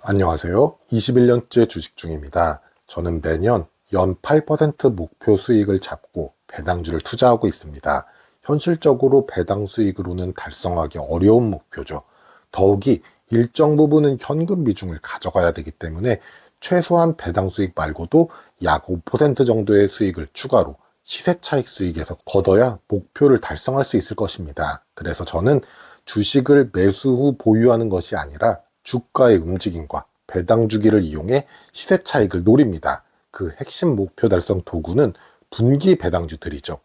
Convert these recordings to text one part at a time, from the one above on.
안녕하세요. 21년째 주식 중입니다. 저는 매년 연 8% 목표 수익을 잡고 배당주를 투자하고 있습니다. 현실적으로 배당 수익으로는 달성하기 어려운 목표죠. 더욱이 일정 부분은 현금 비중을 가져가야 되기 때문에 최소한 배당 수익 말고도 약 5% 정도의 수익을 추가로 시세 차익 수익에서 걷어야 목표를 달성할 수 있을 것입니다. 그래서 저는 주식을 매수 후 보유하는 것이 아니라 주가의 움직임과 배당 주기를 이용해 시세 차익을 노립니다. 그 핵심 목표 달성 도구는 분기 배당주들이죠.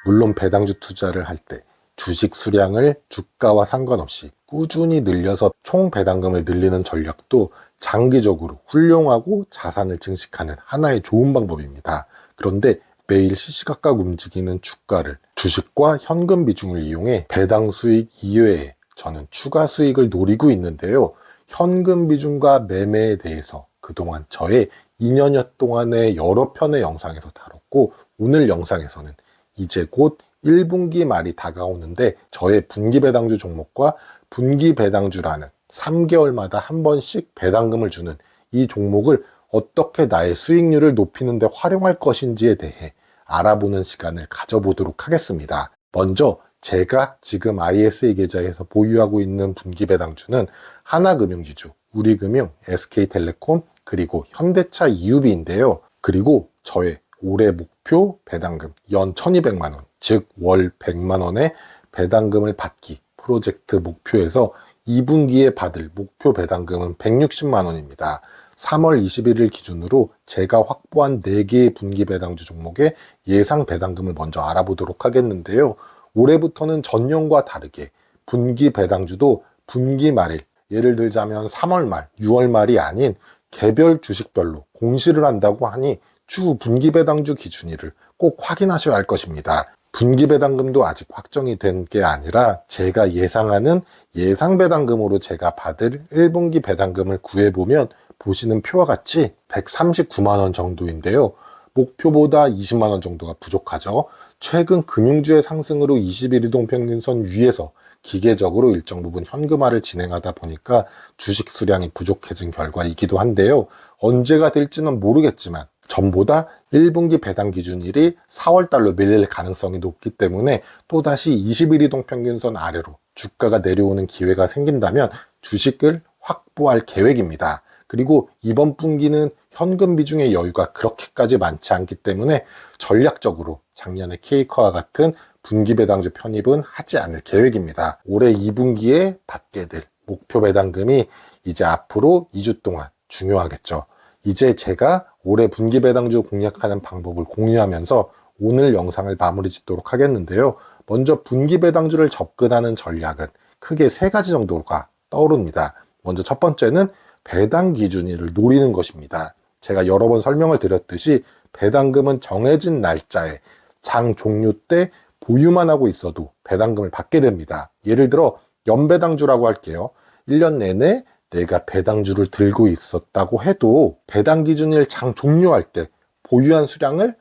물론 배당주 투자를 할 때 주식 수량을 주가와 상관없이 꾸준히 늘려서 총 배당금을 늘리는 전략도 장기적으로 훌륭하고 자산을 증식하는 하나의 좋은 방법입니다. 그런데 매일 시시각각 움직이는 주가를 주식과 현금 비중을 이용해 배당 수익 이외에 저는 추가 수익을 노리고 있는데요. 현금 비중과 매매에 대해서 그동안 저의 2년여 동안의 여러 편의 영상에서 다뤘고, 오늘 영상에서는 이제 곧 1분기 말이 다가오는데 저의 분기 배당주 종목과 분기 배당주라는 3개월마다 한 번씩 배당금을 주는 이 종목을 어떻게 나의 수익률을 높이는 데 활용할 것인지에 대해 알아보는 시간을 가져보도록 하겠습니다. 먼저 제가 지금 ISA 계좌에서 보유하고 있는 분기 배당주는 하나금융지주, 우리금융, SK텔레콤, 그리고 현대차 EUB인데요. 그리고 저의 올해 목표 배당금 연 1200만 원, 즉 월 100만 원의 배당금을 받기 프로젝트 목표에서 2분기에 받을 목표 배당금은 160만 원입니다. 3월 21일 기준으로 제가 확보한 4개의 분기 배당주 종목의 예상 배당금을 먼저 알아보도록 하겠는데요. 올해부터는 전년과 다르게 분기 배당주도 분기 말일, 예를 들자면 3월 말, 6월 말이 아닌 개별 주식별로 공시를 한다고 하니 추후 분기 배당주 기준일을 꼭 확인하셔야 할 것입니다. 분기 배당금도 아직 확정이 된 게 아니라 제가 예상하는 예상 배당금으로 제가 받을 1분기 배당금을 구해보면 보시는 표와 같이 139만 원 정도인데요. 목표보다 20만 원 정도가 부족하죠. 최근 금융주의 상승으로 21 이동평균선 위에서 기계적으로 일정 부분 현금화를 진행하다 보니까 주식 수량이 부족해진 결과이기도 한데요. 언제가 될지는 모르겠지만 전보다 1분기 배당 기준일이 4월달로 밀릴 가능성이 높기 때문에 또다시 21 이동평균선 아래로 주가가 내려오는 기회가 생긴다면 주식을 확보할 계획입니다. 그리고 이번 분기는 현금 비중의 여유가 그렇게까지 많지 않기 때문에 전략적으로 작년의 K커와 같은 분기 배당주 편입은 하지 않을 계획입니다. 올해 2분기에 받게 될 목표 배당금이 이제 앞으로 2주 동안 중요하겠죠. 이제 제가 올해 분기 배당주 공략하는 방법을 공유하면서 오늘 영상을 마무리 짓도록 하겠는데요. 먼저 분기 배당주를 접근하는 전략은 크게 3가지 정도가 떠오릅니다. 먼저 첫 번째는 배당 기준일을 노리는 것입니다. 제가 여러 번 설명을 드렸듯이 배당금은 정해진 날짜에 장 종료 때 보유만 하고 있어도 배당금을 받게 됩니다. 예를 들어 연배당주라고 할게요. 1년 내내 내가 배당주를 들고 있었다고 해도 배당 기준일 장 종료할 때 보유한 수량을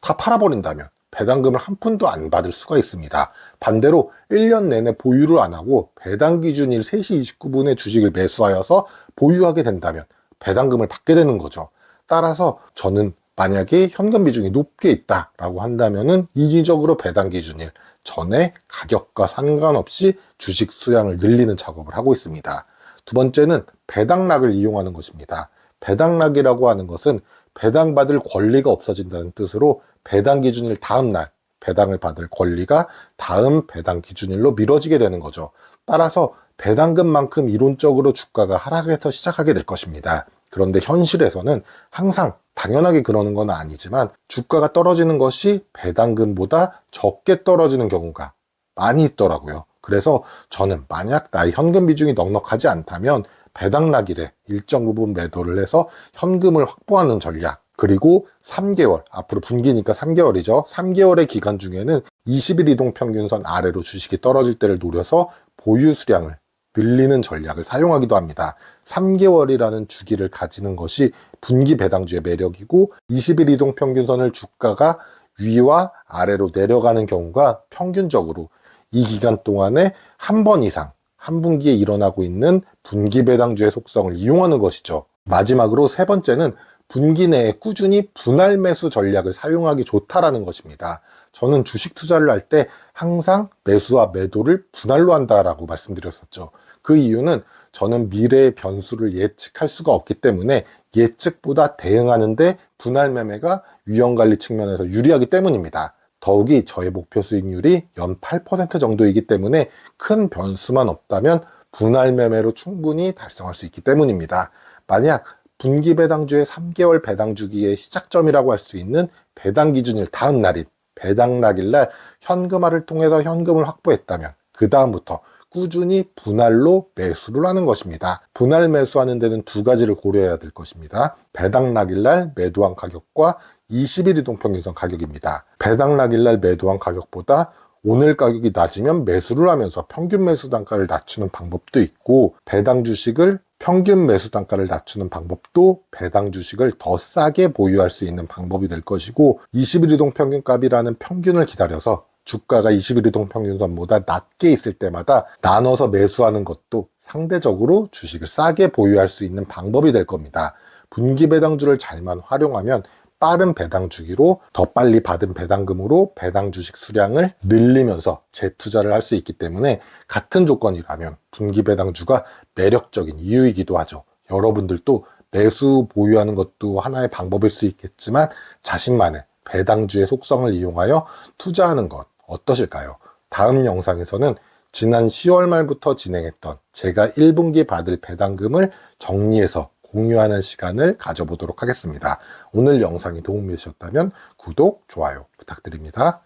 다 팔아버린다면 배당금을 한 푼도 안 받을 수가 있습니다. 반대로 1년 내내 보유를 안 하고 배당 기준일 3시 29분에 주식을 매수하여서 보유하게 된다면 배당금을 받게 되는 거죠. 따라서 저는 만약에 현금 비중이 높게 있다라고 한다면은 인위적으로 배당 기준일 전에 가격과 상관없이 주식 수량을 늘리는 작업을 하고 있습니다. 두 번째는 배당락을 이용하는 것입니다. 배당락이라고 하는 것은 배당받을 권리가 없어진다는 뜻으로 배당 기준일 다음 날 배당을 받을 권리가 다음 배당 기준일로 미뤄지게 되는 거죠. 따라서 배당금만큼 이론적으로 주가가 하락해서 시작하게 될 것입니다. 그런데 현실에서는 항상 당연하게 그러는 건 아니지만 주가가 떨어지는 것이 배당금보다 적게 떨어지는 경우가 많이 있더라고요. 그래서 저는 만약 나의 현금 비중이 넉넉하지 않다면 배당락일에 일정 부분 매도를 해서 현금을 확보하는 전략, 그리고 3개월, 앞으로 분기니까 3개월이죠. 3개월의 기간 중에는 20일 이동평균선 아래로 주식이 떨어질 때를 노려서 보유 수량을 늘리는 전략을 사용하기도 합니다. 3개월이라는 주기를 가지는 것이 분기 배당주의 매력이고 20일 이동평균선을 주가가 위와 아래로 내려가는 경우가 평균적으로 이 기간 동안에 한 번 이상 한 분기에 일어나고 있는 분기 배당주의 속성을 이용하는 것이죠. 마지막으로 세 번째는 분기 내에 꾸준히 분할 매수 전략을 사용하기 좋다라는 것입니다. 저는 주식 투자를 할 때 항상 매수와 매도를 분할로 한다라고 말씀드렸었죠. 그 이유는 저는 미래의 변수를 예측할 수가 없기 때문에 예측보다 대응하는데 분할 매매가 위험관리 측면에서 유리하기 때문입니다. 더욱이 저의 목표 수익률이 연 8% 정도이기 때문에 큰 변수만 없다면 분할 매매로 충분히 달성할 수 있기 때문입니다. 만약 분기 배당주의 3개월 배당 주기의 시작점이라고 할 수 있는 배당 기준일 다음 날인 배당 날일 현금화를 통해서 현금을 확보했다면 그 다음부터 꾸준히 분할로 매수를 하는 것입니다. 분할 매수하는 데는 두 가지를 고려해야 될 것입니다. 배당 날일 매도한 가격과 20일 이동평균선 가격입니다. 배당 날일 매도한 가격보다 오늘 가격이 낮으면 매수를 하면서 평균 매수 단가를 낮추는 방법도 있고, 배당 주식을 평균 매수 단가를 낮추는 방법도 배당 주식을 더 싸게 보유할 수 있는 방법이 될 것이고, 20일 이동 평균값이라는 평균을 기다려서 주가가 20일 이동 평균선보다 낮게 있을 때마다 나눠서 매수하는 것도 상대적으로 주식을 싸게 보유할 수 있는 방법이 될 겁니다. 분기 배당주를 잘만 활용하면 빠른 배당 주기로 더 빨리 받은 배당금으로 배당 주식 수량을 늘리면서 재투자를 할 수 있기 때문에 같은 조건이라면 분기 배당주가 매력적인 이유이기도 하죠. 여러분들도 매수 보유하는 것도 하나의 방법일 수 있겠지만 자신만의 배당주의 속성을 이용하여 투자하는 것 어떠실까요? 다음 영상에서는 지난 10월 말부터 진행했던 제가 1분기 받을 배당금을 정리해서 공유하는 시간을 가져보도록 하겠습니다. 오늘 영상이 도움이 되셨다면 구독, 좋아요 부탁드립니다.